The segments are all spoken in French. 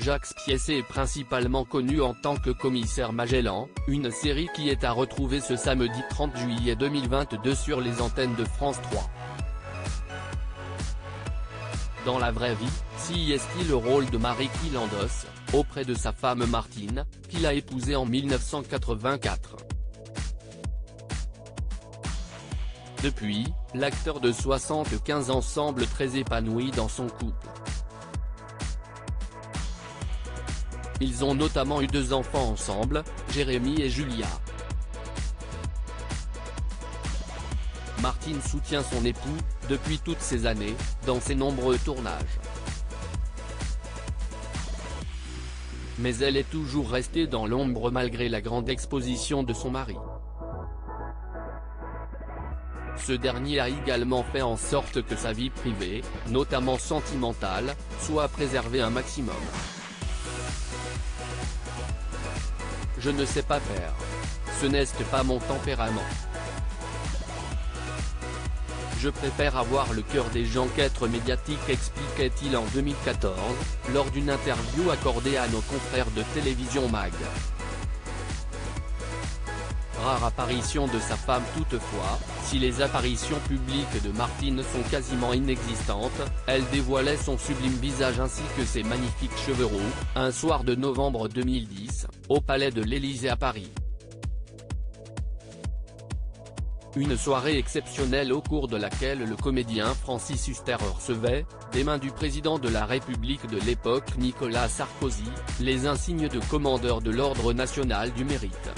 Jacques Piessé est principalement connu en tant que commissaire Magellan, une série qui est à retrouver ce samedi 30 juillet 2022 sur les antennes de France 3. Dans la vraie vie, s'y est-il le rôle de Marie qu'il endosse, auprès de sa femme Martine, qu'il a épousée en 1984. Depuis, l'acteur de 75 ans semble très épanoui dans son couple. Ils ont notamment eu 2 enfants ensemble, Jérémy et Julia. Martine soutient son époux, depuis toutes ces années, dans ses nombreux tournages. Mais elle est toujours restée dans l'ombre malgré la grande exposition de son mari. Ce dernier a également fait en sorte que sa vie privée, notamment sentimentale, soit préservée un maximum. Je ne sais pas faire. Ce n'est pas mon tempérament. Je préfère avoir le cœur des gens qu'être médiatique, expliquait-il en 2014, lors d'une interview accordée à nos confrères de télévision MAG. Rare apparition de sa femme toutefois, si les apparitions publiques de Martine sont quasiment inexistantes, elle dévoilait son sublime visage ainsi que ses magnifiques cheveux roux, un soir de novembre 2010, au Palais de l'Élysée à Paris. Une soirée exceptionnelle au cours de laquelle le comédien Francis Huster recevait, des mains du président de la République de l'époque Nicolas Sarkozy, les insignes de commandeur de l'Ordre national du mérite.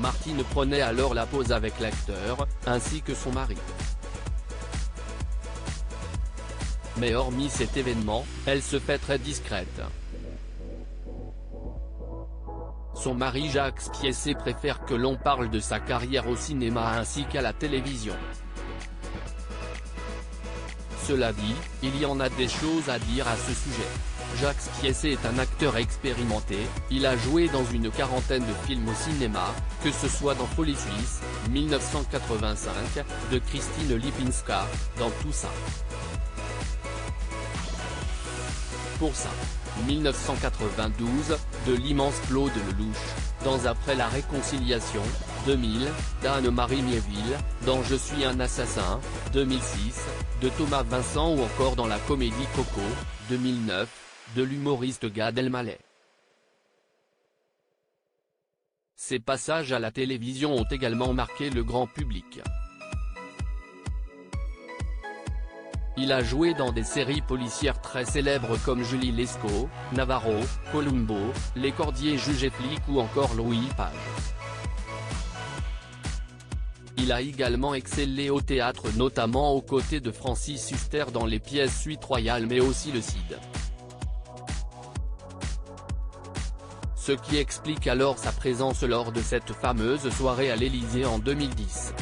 Martine prenait alors la pose avec l'acteur, ainsi que son mari. Mais hormis cet événement, elle se fait très discrète. Son mari Jacques Piessé préfère que l'on parle de sa carrière au cinéma ainsi qu'à la télévision. Cela dit, il y en a des choses à dire à ce sujet. Jacques Piessé est un acteur expérimenté, il a joué dans une quarantaine de films au cinéma, que ce soit dans Folie Suisse, 1985, de Christine Lipinska, dans Tout ça. Pour ça. 1992, de l'immense Claude Lelouch, dans Après la réconciliation, 2000, d'Anne-Marie Miéville, dans Je suis un assassin, 2006, de Thomas Vincent ou encore dans la comédie Coco, 2009, de l'humoriste Gad Elmaleh. Ces passages à la télévision ont également marqué le grand public. Il a joué dans des séries policières très célèbres comme Julie Lescaut, Navarro, Columbo, Les Cordiers Juges et Flics ou encore Louis Page. Il a également excellé au théâtre notamment aux côtés de Francis Huster dans les pièces Suite Royale mais aussi Le Cid. Ce qui explique alors sa présence lors de cette fameuse soirée à l'Élysée en 2010.